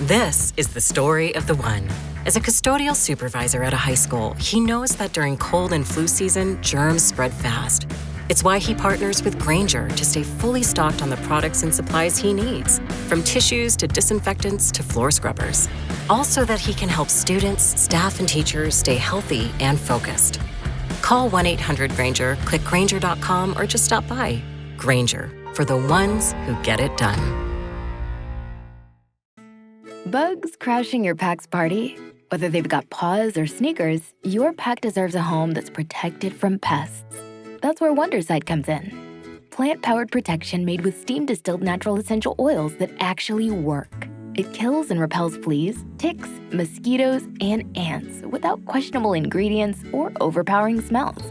This is the story of the one. As a custodial supervisor at a high school, he knows that during cold and flu season, germs spread fast. It's why he partners with Grainger to stay fully stocked on the products and supplies he needs, from tissues to disinfectants to floor scrubbers. All so that he can help students, staff, and teachers stay healthy and focused. Call 1-800-GRAINGER, click Grainger.com, or just stop by. Grainger, for the ones who get it done. Bugs crashing your pack's party? Whether they've got paws or sneakers, your pack deserves a home that's protected from pests. That's where Wondercide comes in. Plant-powered protection made with steam-distilled natural essential oils that actually work. It kills and repels fleas, ticks, mosquitoes, and ants without questionable ingredients or overpowering smells.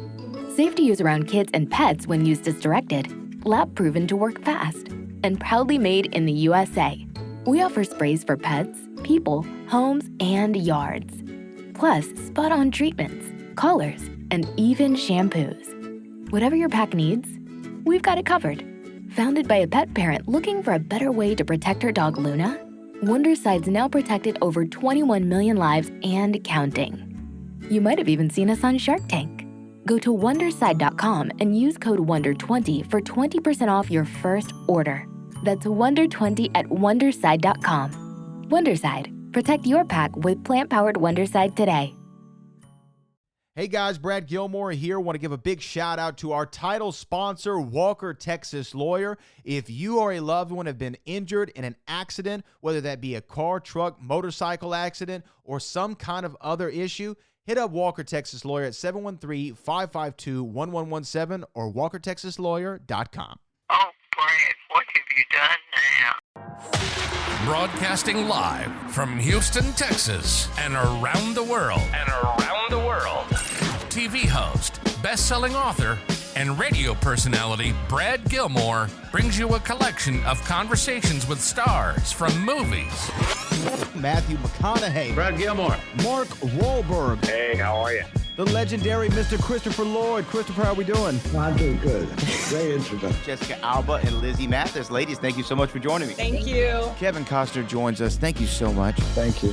Safe to use around kids and pets when used as directed. Lab-proven to work fast. And proudly made in the USA. We offer sprays for pets, people, homes, and yards. Plus, spot-on treatments, collars, and even shampoos. Whatever your pack needs, we've got it covered. Founded by a pet parent looking for a better way to protect her dog Luna, Wondercide's now protected over 21 million lives and counting. You might have even seen us on Shark Tank. Go to Wondercide.com and use code WONDER20 for 20% off your first order. That's WONDER20 at Wondercide.com. Wondercide. Protect your pack with plant-powered Wondercide today. Hey guys, Brad Gilmore here. Want to give a big shout out to our title sponsor, Walker Texas Lawyer. If you or a loved one have been injured in an accident, whether that be a car, truck, motorcycle accident, or some kind of other issue, hit up Walker Texas Lawyer at 713-552-1117 or walkertexaslawyer.com. Oh, Brad, what have you done now? Broadcasting live from Houston, Texas, and around the world. TV host, best-selling author, and radio personality Brad Gilmore brings you a collection of conversations with stars from movies. Matthew McConaughey. Brad Gilmore. Mark Wahlberg. Hey, how are you? The legendary Mr. Christopher Lloyd. Christopher, how we doing? I'm doing good. Great introduction. Jessica Alba and Lizzie Mathis. Ladies, thank you so much for joining me. Thank you. Kevin Costner joins us. Thank you so much. Thank you.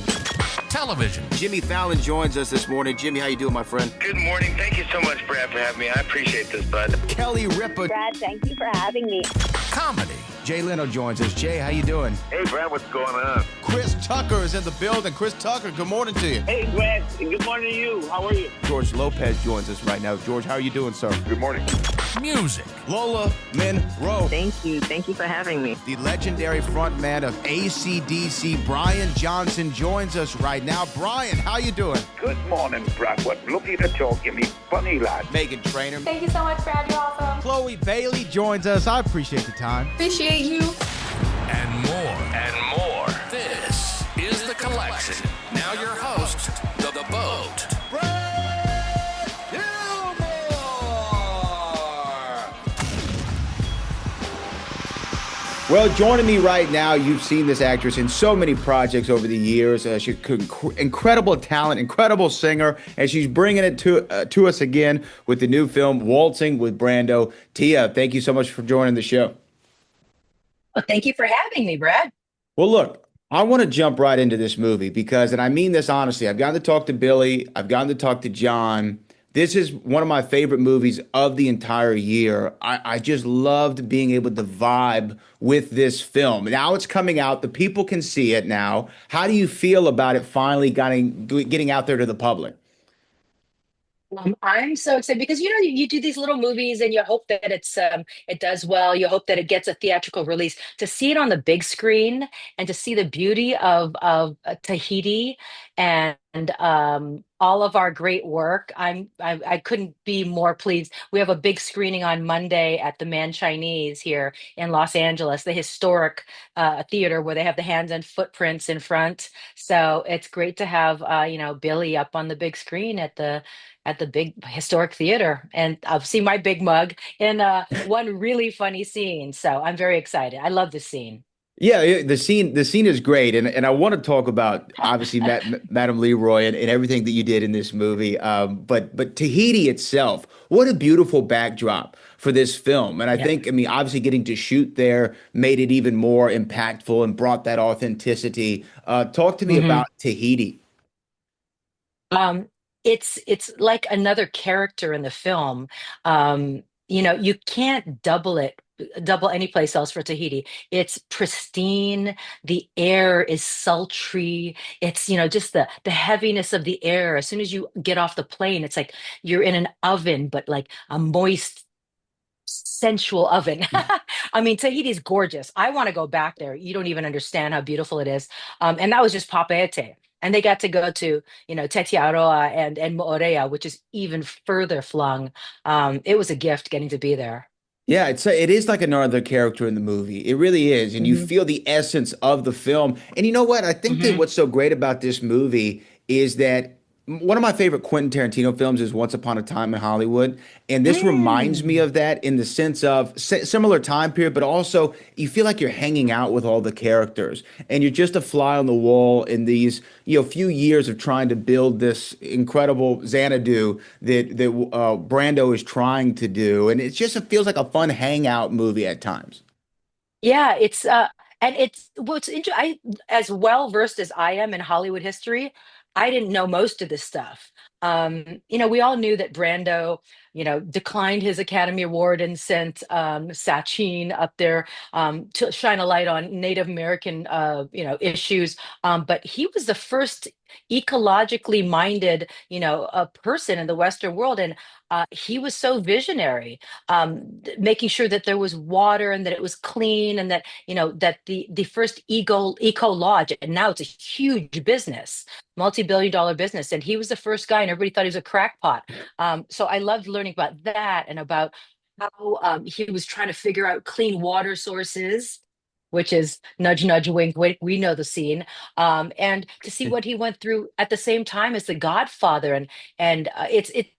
Television. Jimmy Fallon joins us this morning. Jimmy, how you doing, my friend? Good morning. Thank you so much, Brad, for having me. I appreciate this, bud. Kelly Ripa. Brad, thank you for having me. Comedy. Jay Leno joins us. Jay, how you doing? Hey, Brad, what's going on? Chris Tucker is in the building. Chris Tucker, good morning to you. Hey, Brad. Good morning to you. How are you? George Lopez joins us right now. George, how are you doing, sir? Good morning. Music. Lola Monroe. Thank you. Thank you for having me. The legendary frontman of AC/DC, Brian Johnson, joins us right now. Brian, how you doing? Good morning, Brad. What lovely to talk to me. Funny lad. Megan Trainor. Thank you so much, Brad. You're awesome. Chloe Bailey joins us. I appreciate the time. Appreciate you. And more. This is The Collection. Now your host, The Boat. Brad Gilmore! Well, joining me right now, you've seen this actress in so many projects over the years. She's incredible talent, incredible singer, and she's bringing it to us again with the new film, Waltzing with Brando. Tia, thank you so much for joining the show. Well, thank you for having me, Brad. Well, look, I want to jump right into this movie because, and I mean this honestly, I've gotten to talk to Billy, I've gotten to talk to John. This is one of my favorite movies of the entire year. I just loved being able to vibe with this film. Now it's coming out. The people can see it now. How do you feel about it finally getting out there to the public? I'm so excited because you do these little movies and you hope that it does well. You hope that it gets a theatrical release. To see it on the big screen and to see the beauty of T.He and all of our great work, I couldn't be more pleased. We have a big screening on Monday at the Man Chinese here in Los Angeles, the historic theater where they have the hands and footprints in front. So it's great to have Billy up on the big screen at the big historic theater, and I've seen my big mug in one really funny scene. So I'm very excited. I love this scene. Yeah, the scene is great, and I want to talk about obviously Madame Leroy and everything that you did in this movie. But Tahiti itself, what a beautiful backdrop for this film. And I Yeah. think, I mean, obviously getting to shoot there made it even more impactful and brought that authenticity. Talk to me about Tahiti. Um, it's like another character in the film. You can't double any place else for Tahiti. It's pristine. The air is sultry. It's, just the heaviness of the air. As soon as you get off the plane, it's like you're in an oven, but like a moist, sensual oven. I mean, Tahiti's gorgeous. I want to go back there. You don't even understand how beautiful it is. And that was just Papeete. And they got to go to, Tetiaroa and Moorea, which is even further flung. It was a gift getting to be there. Yeah, it is like another character in the movie. It really is, and you Hmm. feel the essence of the film. And you know what? I think that Hmm. what's so great about this movie is that one of my favorite Quentin Tarantino films is Once Upon a Time in Hollywood, and this reminds me Mm. of that in the sense of similar time period, but also you feel like you're hanging out with all the characters, and you're just a fly on the wall in these few years of trying to build this incredible Xanadu that Brando is trying to do, and it feels like a fun hangout movie at times. Yeah, and it's what's interesting. I As well versed as I am in Hollywood history, I didn't know most of this stuff. We all knew that Brando, declined his Academy Award and sent Sachin up there to shine a light on Native American, issues. But he was the first ecologically minded, a person in the Western world, and he was so visionary, making sure that there was water and that it was clean, and that that the first eco lodge, and now it's a huge business, multi-billion-dollar business, and he was the first guy, and everybody thought he was a crackpot. So I loved learning about that and about how he was trying to figure out clean water sources, which is nudge, nudge, wink, wink. We know the scene. And to see what he went through at the same time as the Godfather, and it.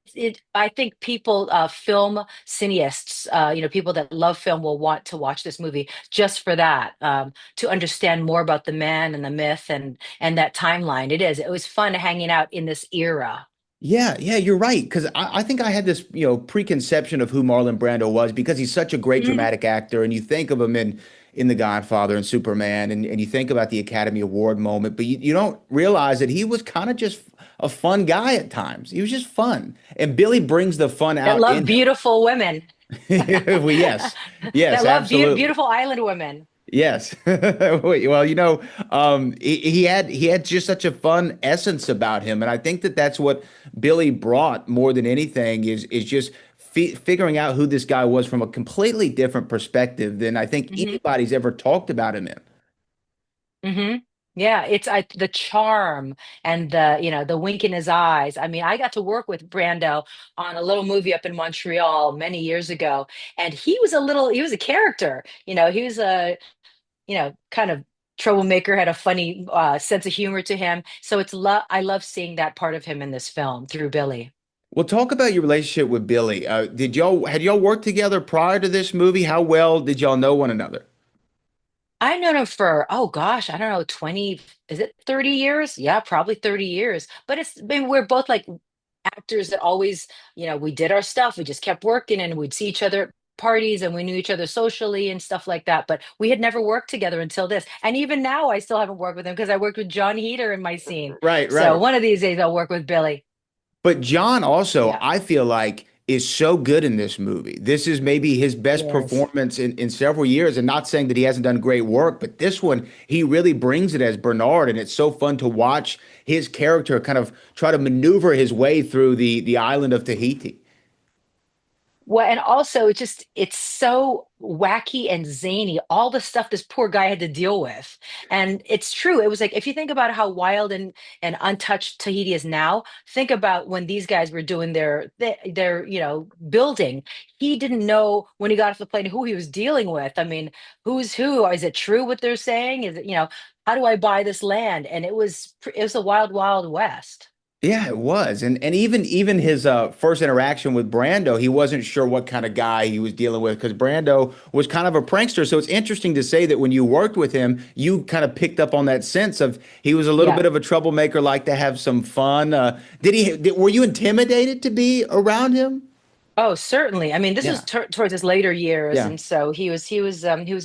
I think people, film cineasts, people that love film will want to watch this movie just for that, to understand more about the man and the myth and that timeline. It was fun hanging out in this era. Yeah, yeah, you're right. Because I think I had this, preconception of who Marlon Brando was because he's such a great Mhm. dramatic actor, and you think of him in The Godfather and Superman, and you think about the Academy Award moment, but you don't realize that he was kind of just a fun guy at times. He was just fun, and Billy brings the fun That out love in him. beautiful women. Well, yes, yes, That love absolutely. beautiful island women. Yes. Wait, well, he had just such a fun essence about him, and I think that that's what Billy brought more than anything is just figuring out who this guy was from a completely different perspective than I think Hmm. anybody's ever talked about him in. Hmm. Yeah, the charm and the wink in his eyes. I mean, I got to work with Brando on a little movie up in Montreal many years ago, and he was a character. He was a, kind of troublemaker, had a funny sense of humor to him. So I love seeing that part of him in this film through Billy. Well, talk about your relationship with Billy. Had y'all worked together prior to this movie? How well did y'all know one another? I've known him for, oh gosh, I don't know, 20, is it 30 years? Yeah, probably 30 years. But I mean, we're both like actors that always, we did our stuff. We just kept working, and we'd see each other at parties, and we knew each other socially and stuff like that. But we had never worked together until this. And even now, I still haven't worked with him because I worked with John Heater in my scene. Right, So right. one of these days, I'll work with Billy. But John also, Yeah. I feel like, is so good in this movie. This is maybe his best Yes. performance in several years. And not saying that he hasn't done great work, but this one, he really brings it as Bernard. And it's so fun to watch his character kind of try to maneuver his way through the island of Tahiti. Well, and also it's so wacky and zany, all the stuff this poor guy had to deal with. And it's true. It was like, if you think about how wild and untouched Tahiti is now, think about when these guys were doing their building. He didn't know when he got off the plane who he was dealing with. I mean, who's who? Is it true what they're saying? Is it, how do I buy this land? And it was a wild, wild west. Yeah, it was. And even his first interaction with Brando, he wasn't sure what kind of guy he was dealing with because Brando was kind of a prankster. So it's interesting to say that when you worked with him, you kind of picked up on that sense of he was a little Yeah. bit of a troublemaker, like to have some fun. Were you intimidated to be around him? Oh, certainly. I mean, this was Yeah. towards his later years, Yeah. and so he was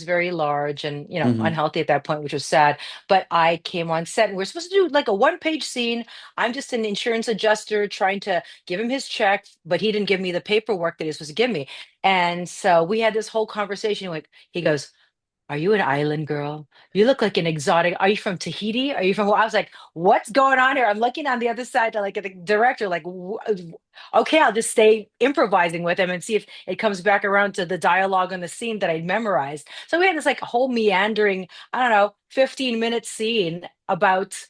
very large and Hmm. unhealthy at that point, which was sad. But I came on set, and we're supposed to do like a one-page scene. I'm just an insurance adjuster trying to give him his check, but he didn't give me the paperwork that he was supposed to give me. And so we had this whole conversation. Like he goes, "Are you an island girl? You look like an exotic. Are you from Tahiti? Are you from?" I was like, "What's going on here?" I'm looking on the other side to like at the director, like, "Okay, I'll just stay improvising with him and see if it comes back around to the dialogue on the scene that I memorized." So we had this like whole meandering, I don't know, 15-minute scene about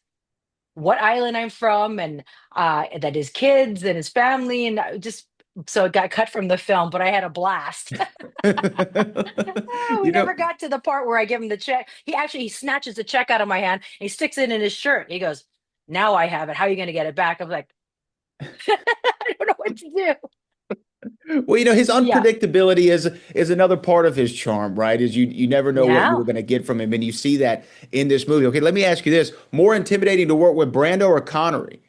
what island I'm from and that his kids and his family and just so it got cut from the film, but I had a blast. We You never know, got to the part where I give him the check. He snatches the check out of my hand and he sticks it in his shirt. He goes, "Now I have it. How are you going to get it back?" I'm like, I don't know what to do. well, his Yeah. unpredictability is another part of his charm, right? Is you never know what you're Yeah. going to get from him, and you see that in this movie. Okay, let me ask you this: more intimidating to work with Brando or Connery?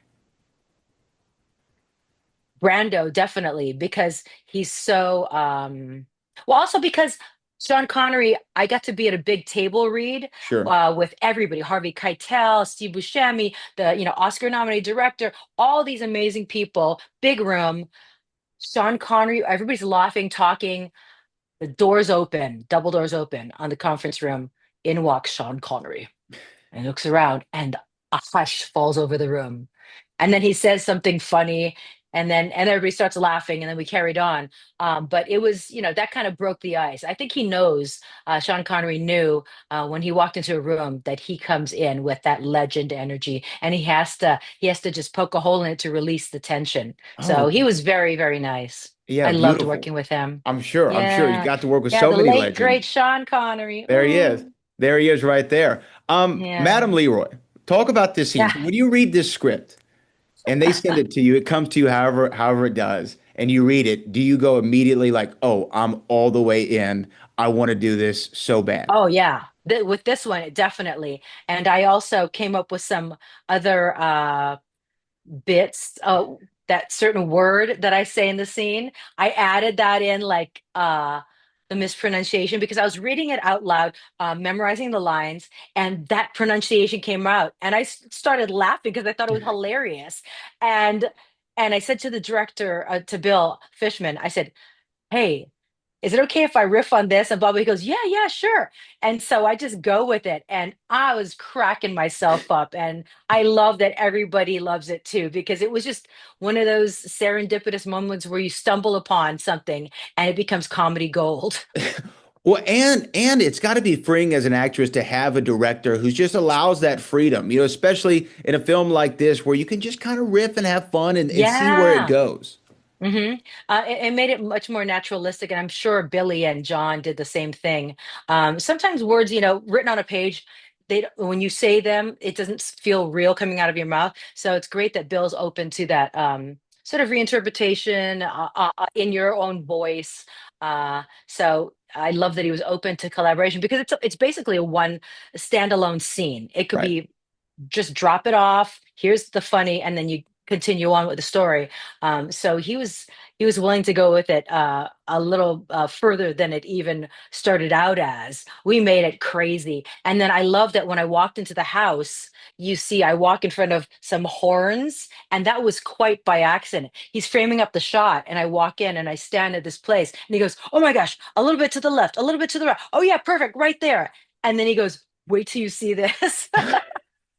Brando, definitely, because he's so well, also because Sean Connery, I got to be at a big table read Sure. with everybody, Harvey Keitel, Steve Buscemi, the Oscar nominated director, all these amazing people, big room. Sean Connery, everybody's laughing, talking. The doors open, double doors open on the conference room. In walks Sean Connery and looks around, and a hush falls over the room. And then he says something funny, and everybody starts laughing, and then we carried on. But it was, that kind of broke the ice. I think he knows, Sean Connery knew when he walked into a room that he comes in with that legend energy, and he has to just poke a hole in it to release the tension. So Oh, he was very, very nice. yeah, I loved beautiful. working with him. I'm sure. I'm sure you Yeah. got to work with Yeah, so the many late great legends. Sean Connery. There he is. Ooh. There he is, right there. Yeah. Madam Leroy, talk about this scene. Yeah. So when you read this script and they send it to you, it comes to you however it does, and you read it, do you go immediately like, "Oh, I'm all the way in. I want to do this so bad." Oh yeah. With this one, definitely. And I also came up with some other bits, that certain word that I say in the scene. I added that in like the mispronunciation because I was reading it out loud, memorizing the lines, and that pronunciation came out. And I started laughing because I thought it was hilarious. And and I said to the director, to Bill Fishman, I said, "Hey, is it okay if I riff on this?" And Bobby goes, "Yeah, yeah, sure." And so I just go with it. And I was cracking myself up. And I love that everybody loves it too, because it was just one of those serendipitous moments where you stumble upon something and it becomes comedy gold. Well, and it's got to be freeing as an actress to have a director who just allows that freedom, especially in a film like this where you can just kind of riff and have fun and see where it Yeah. goes. hmm it made it much more naturalistic, and I'm sure Billy and John did the same thing. Sometimes words, written on a page, when you say them, it doesn't feel real coming out of your mouth. So it's great that Bill's open to that sort of reinterpretation in your own voice. So I love that he was open to collaboration because it's basically a one standalone scene. It could Right. be just drop it off. Here's the funny, and then you continue on with the story. So he was willing to go with it a little further than it even started out as. We made it crazy, and then I love that when I walked into the house, you see I walk in front of some horns, and that was quite by accident. He's framing up the shot, and I walk in and I stand at this place, and he goes, "Oh my gosh, a little bit to the left, a little bit to the right. Oh yeah, perfect, right there." And then he goes, "Wait till you see this."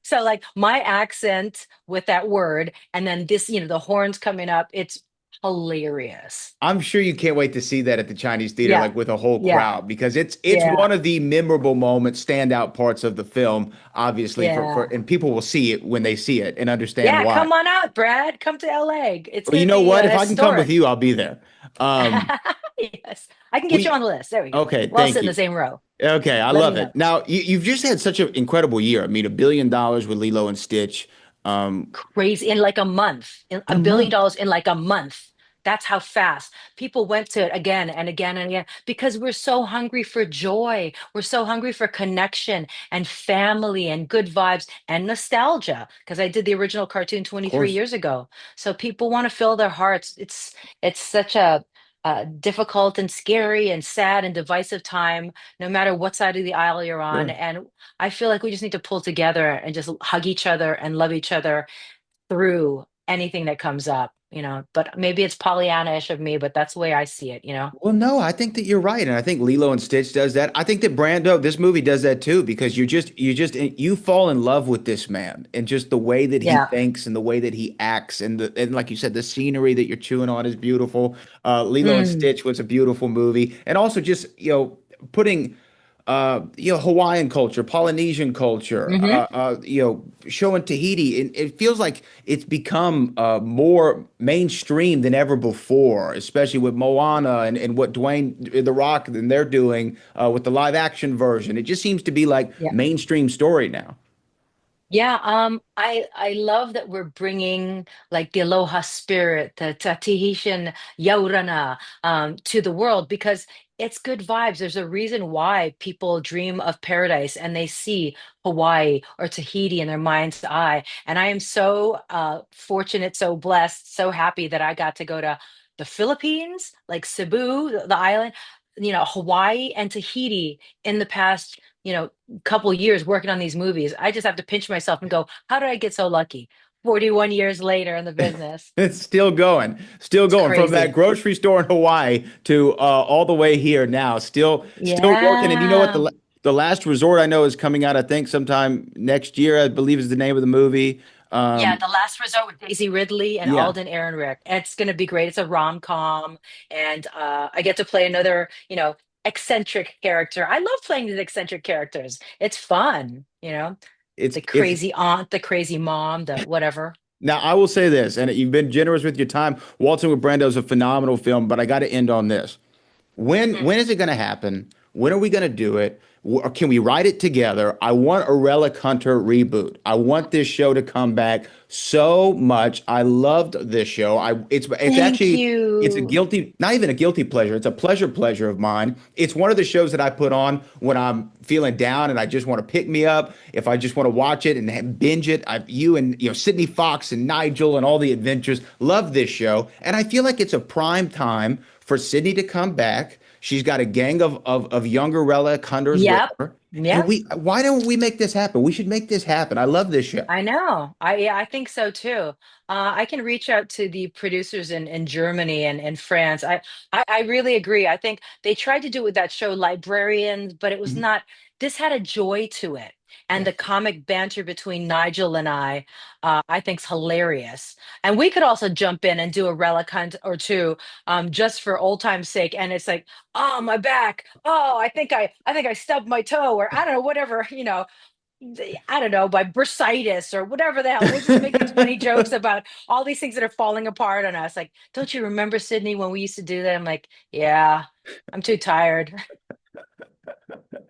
So like my accent with that word, and then this, the horns coming up, it's hilarious. I'm sure you can't wait to see that at the Chinese theater, Yeah. like with a whole Yeah. crowd, because it's Yeah. one of the memorable moments, standout parts of the film, obviously, for Yeah. and people will see it when they see it and understand Yeah. why. Come on out, Brad. Come to LA. It's Well, going you to know be what? If I can come with historic. you, I'll be there. Um, Yes. I can get you we on the list. There we go. okay, We'll all sit thank in the you. same row. Okay, I Let me love know. it. Now, you've just had such an incredible year. I mean, $1 billion with Lilo and Stitch. Crazy in like a month, In $1 a billion month. in like a month. That's how fast people went to it again and again and again because we're so hungry for joy. We're so hungry for connection and family and good vibes and nostalgia. Because I did the original cartoon Of 23 course. years ago, so people want to fill their hearts. It's such a difficult and scary and sad and divisive time, no matter what side of the aisle you're on. Sure. And I feel like we just need to pull together and just hug each other and love each other through anything that comes up. But maybe it's Pollyanna-ish of me, but that's the way I see it. Well, no, I think that you're right, and I think Lilo and Stitch does that. I think that Brando, this movie does that too, because you fall in love with this man and just the way that he Yeah. thinks and the way that he acts, and like you said, the scenery that you're chewing on is beautiful. Lilo and Mm. Stitch was a beautiful movie, and also just putting Hawaiian culture, Polynesian culture, Hmm. showing Tahiti. It feels like it's become more mainstream than ever before, especially with Moana and what Dwayne The Rock and they're doing with the live action version. It just seems to be like Yeah. mainstream story now. Yeah, I love that we're bringing like the Aloha spirit, the Tahitian Yaurana, to the world because it's good vibes. There's a reason why people dream of paradise and they see Hawaii or Tahiti in their mind's eye. And I am so fortunate, so blessed, so happy that I got to go to the Philippines, like Cebu, the island, Hawaii and Tahiti in the past, couple years working on these movies. I just have to pinch myself and go, how did I get so lucky? 41 years later in the business. It's still It's going from that crazy. grocery store in Hawaii to all the way here now. Still working. And you know what? Yeah. The last resort I know is coming out. I think sometime next year. I believe is the name of the movie. Yeah, Um, The Last Resort with Daisy Ridley and yeah, Alden Ehrenreich. It's going to be great. It's a rom-com, and I get to play another, eccentric character. I love playing these eccentric characters. It's fun. The it's crazy aunt, the crazy mom, the whatever. now I will say this, and you've been generous with your time. Waltzing with Brando is a phenomenal film, but I got to end on this. When is it going to happen? When are we going to do it? Or can we write it together? I want a Relic Hunter reboot. I want this show to come back so much. I loved this show. It's Thank actually it's a you. guilty, not even a guilty pleasure. It's a pleasure of mine. It's one of the shows that I put on when I'm feeling down and I just want to pick me up. If I just want to watch it and binge it, you and Sydney Fox and Nigel and all the adventures love this show, and I feel like it's a prime time for Sydney to come back. She's got a gang of younger relic hunters with Yep. her. And Yep. why don't we make this happen? We should make this happen. I love this show. I know. Yeah, I think so too. I can reach out to the producers in Germany and France. I really agree. I think they tried to do it with that show Librarians, but it was Mhm. not. This had a joy to it, and the Yes. comic banter between Nigel and I think's hilarious. And we could also jump in and do a relic hunt or two, just for old time's sake. And it's like, oh, my back. Oh, I think I stubbed my toe, or I don't know, whatever. I don't know, by bursitis or whatever the hell. We'll just make these funny jokes about all these things that are falling apart on us. Like, don't you remember, Sydney, when we used to do that? I'm like, yeah, I'm too tired.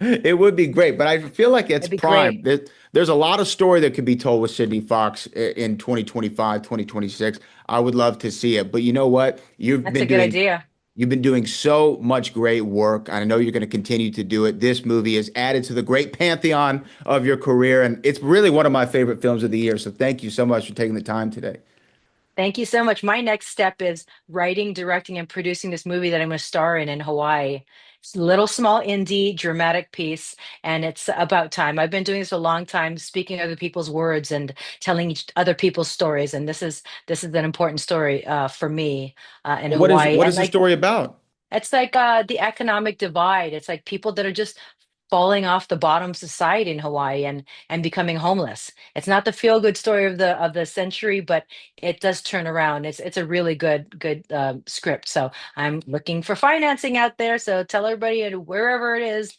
It would be great, but I feel like it's It'd be prime. great. There's a lot of story that could be told with Sydney Fox in 2025, 2026. I would love to see it. But you know what? That's a good idea. You've been doing so much great work. I know you're going to continue to do it. This movie is added to the great pantheon of your career, and it's really one of my favorite films of the year. So thank you so much for taking the time today. Thank you so much. My next step is writing, directing, and producing this movie that I'm going to star in Hawaii. It's a little small indie dramatic piece, and it's about time. I've been doing this a long time, speaking other people's words and telling other people's stories. And this is an important story for me in Hawaii. What And is the like story about? it's like the economic divide. It's like people that are just falling off the bottom of society in Hawaii and becoming homeless. It's not the feel good story of the century, but it does turn around. It's a really good script. So I'm looking for financing out there. So tell everybody and wherever it is,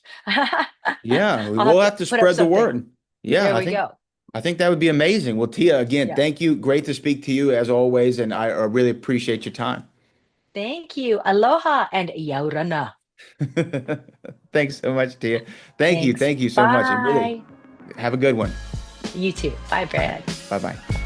Yeah, we I'll have will to have to put up spread the something. word. Yeah, There we go. I think that would be amazing. Well, Tia, again, Yeah. thank you. Great to speak to you as always, and I really appreciate your time. Thank you. Aloha and yaurana. Thanks so much, Tia. Thanks. Thank you so much, and really Bye. have a good one. You too. Bye, All right, Brad. bye bye.